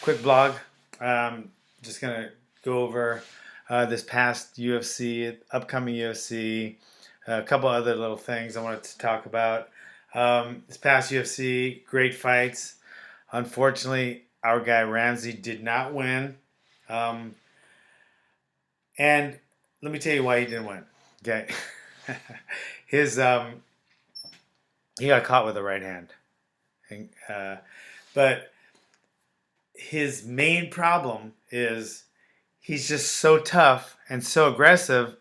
quick blog. Just gonna go over this past UFC, upcoming UFC, a couple other little things I wanted to talk about. This past UFC, great fights. Unfortunately, our guy Ramsey did not win. Um, and let me tell you why he didn't win. Okay, his he got caught with the right hand, and, but his main problem is he's just so tough and so aggressive.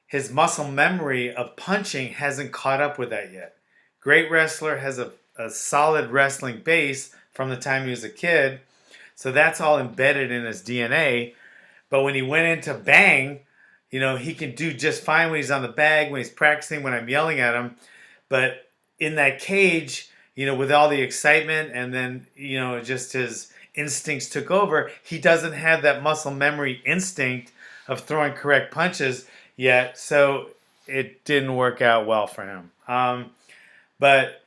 His muscle memory of punching hasn't caught up with that yet. Great wrestler, has a solid wrestling base from the time he was a kid, so that's all embedded in his DNA. But when he went into bang, he can do just fine when he's on the bag, when he's practicing, when I'm yelling at him. But in that cage, with all the excitement and then, just his instincts took over, he doesn't have that muscle memory instinct of throwing correct punches yet. So it didn't work out well for him. But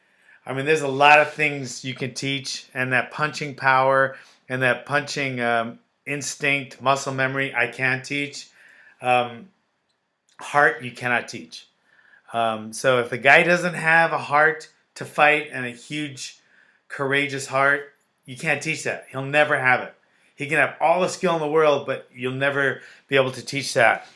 there's a lot of things you can teach, and that punching power and that punching instinct, muscle memory, I can teach. Heart, you cannot teach. So if the guy doesn't have a heart to fight and a huge, courageous heart, you can't teach that. He'll never have it. He can have all the skill in the world, but you'll never be able to teach that.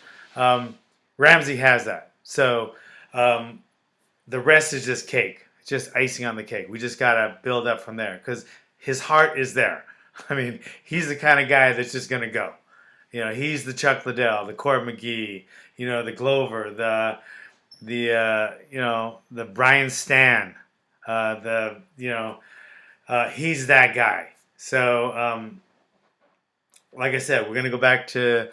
Ramsey has that. So the rest is just cake. It's just icing on the cake. We just got to build up from there because his heart is there. He's the kind of guy that's just going to go. He's the Chuck Liddell, the Court McGee, the Glover, the Brian Stan, he's that guy. So, like I said, we're gonna go back to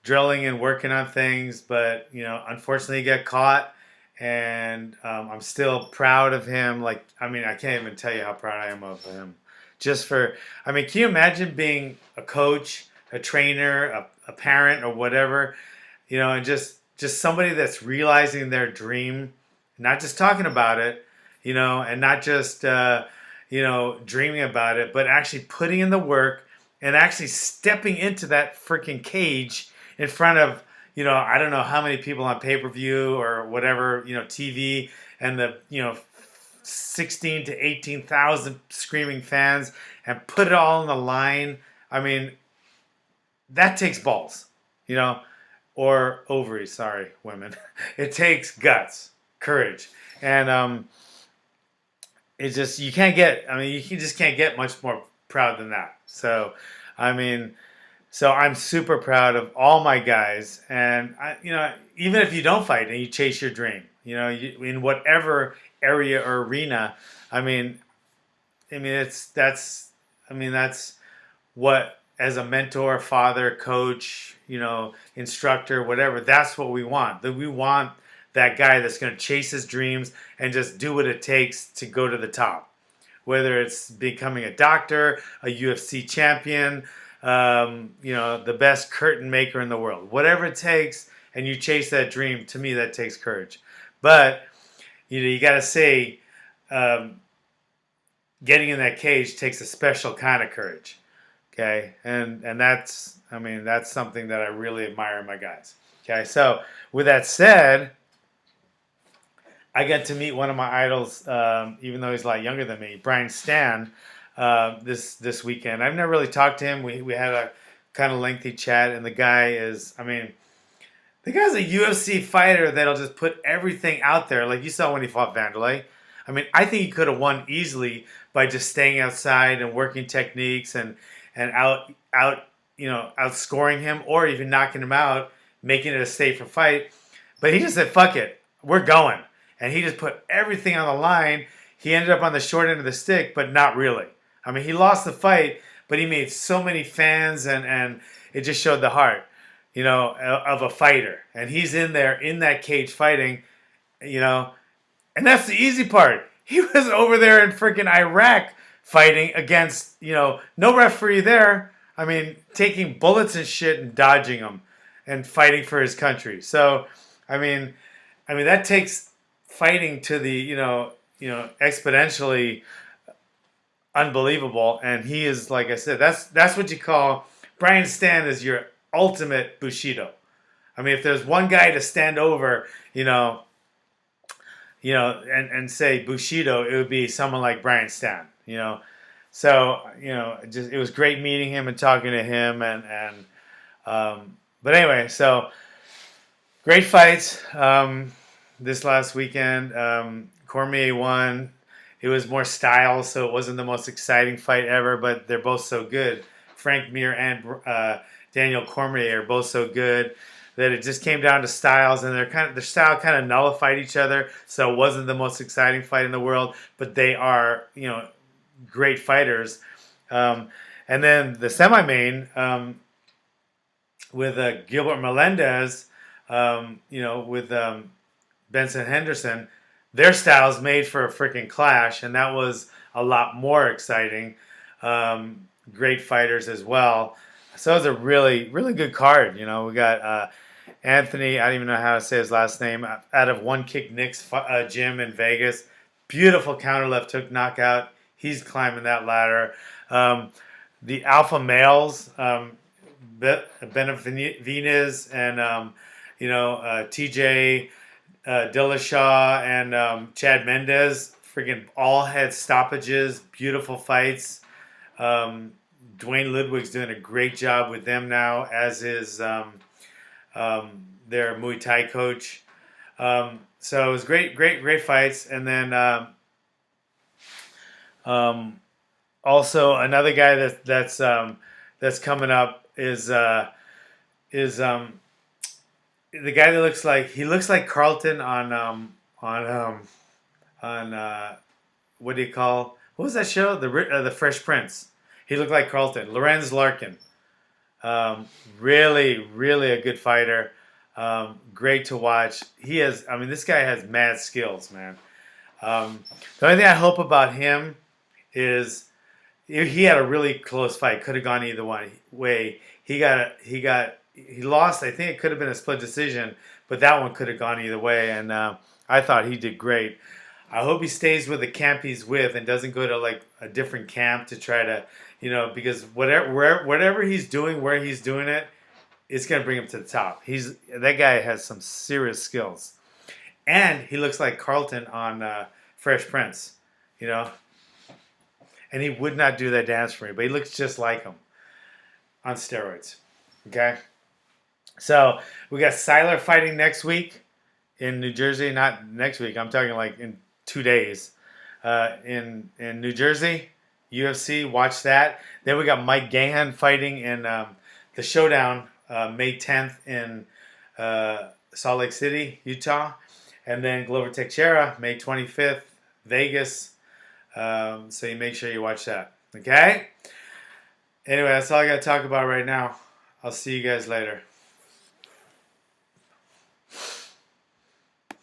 drilling and working on things, but unfortunately, he got caught, and I'm still proud of him. I can't even tell you how proud I am of him. Can you imagine being a coach, a trainer, a parent, or whatever, and just somebody that's realizing their dream, not just talking about it, and not just, dreaming about it, but actually putting in the work and actually stepping into that freaking cage in front of, I don't know how many people on pay-per-view or whatever, TV, and the, 16 to 18,000 screaming fans, and put it all on the line. That takes balls, or ovaries. Sorry, women. It takes guts, courage, and you can't get. You just can't get much more proud than that. So, I'm super proud of all my guys, and even if you don't fight and you chase your dream, in whatever area or arena, that's what, as a mentor, father, coach, instructor, whatever, that's what we want. That we want that guy that's going to chase his dreams and just do what it takes to go to the top. Whether it's becoming a doctor, a UFC champion, the best curtain maker in the world. Whatever it takes, and you chase that dream, to me, that takes courage. But, you got to say, getting in that cage takes a special kind of courage. Okay, and that's something that I really admire in my guys. Okay, so with that said, I got to meet one of my idols, even though he's a lot younger than me, Brian Stan, this weekend. I've never really talked to him. We had a kind of lengthy chat, and the guy's a UFC fighter that'll just put everything out there, like you saw when he fought Vanderlei. I think he could have won easily by just staying outside and working techniques and outscoring him, or even knocking him out, making it a safer fight. But he just said, "Fuck it, we're going," and he just put everything on the line. He ended up on the short end of the stick, but not really. He lost the fight, but he made so many fans, and it just showed the heart, of a fighter. And he's in there in that cage fighting, and that's the easy part. He was over there in freaking Iraq fighting against, no referee there. Taking bullets and shit and dodging them and fighting for his country. So, that takes fighting to the, exponentially unbelievable. And he is, like I said, that's what you call Brian Stann is your ultimate Bushido. I mean, if there's one guy to stand over, and say Bushido, it would be someone like Brian Stann. So it was great meeting him and talking to him, but anyway, so great fights this last weekend. Cormier won. It was more style, so it wasn't the most exciting fight ever, but they're both so good. Frank Mir and Daniel Cormier are both so good that it just came down to styles, and their style kind of nullified each other. So it wasn't the most exciting fight in the world, but they are great fighters. And then the semi-main with Gilbert Melendez, with Benson Henderson, their styles made for a freaking clash, and that was a lot more exciting. Great fighters as well. So it was a really, really good card. We got Anthony, I don't even know how to say his last name, out of One Kick Nick's gym in Vegas. Beautiful counter left hook knockout. He's climbing that ladder. The alpha males, Benavidez and TJ Dillashaw and Chad Mendez, freaking all had stoppages, beautiful fights. Dwayne Ludwig's doing a great job with them now, as is their Muay Thai coach. So it was great fights. And then also another guy that's coming up is the guy that looks like Carlton on what do you call, what was that show, the Fresh Prince. He looked like Carlton. Lorenz Larkin. Really, really a good fighter. Great to watch. This guy has mad skills, man. The only thing I hope about him is he had a really close fight. Could have gone either way. He lost. I think it could have been a split decision, but that one could have gone either way. And I thought he did great. I hope he stays with the camp he's with and doesn't go to like a different camp to try to, because whatever he's doing, where he's doing it, it's gonna bring him to the top. That guy has some serious skills, and he looks like Carlton on Fresh Prince, and he would not do that dance for me, but he looks just like him on steroids. Okay, so we got Seiler fighting next week in New Jersey. Not next week. I'm talking like in 2 days in New Jersey, UFC. Watch that. Then we got Mike Gahan fighting in the Showdown May 10th in Salt Lake City, Utah, and then Glover Teixeira May 25th, Vegas. So you make sure you watch that. Okay. Anyway, that's all I got to talk about right now. I'll see you guys later.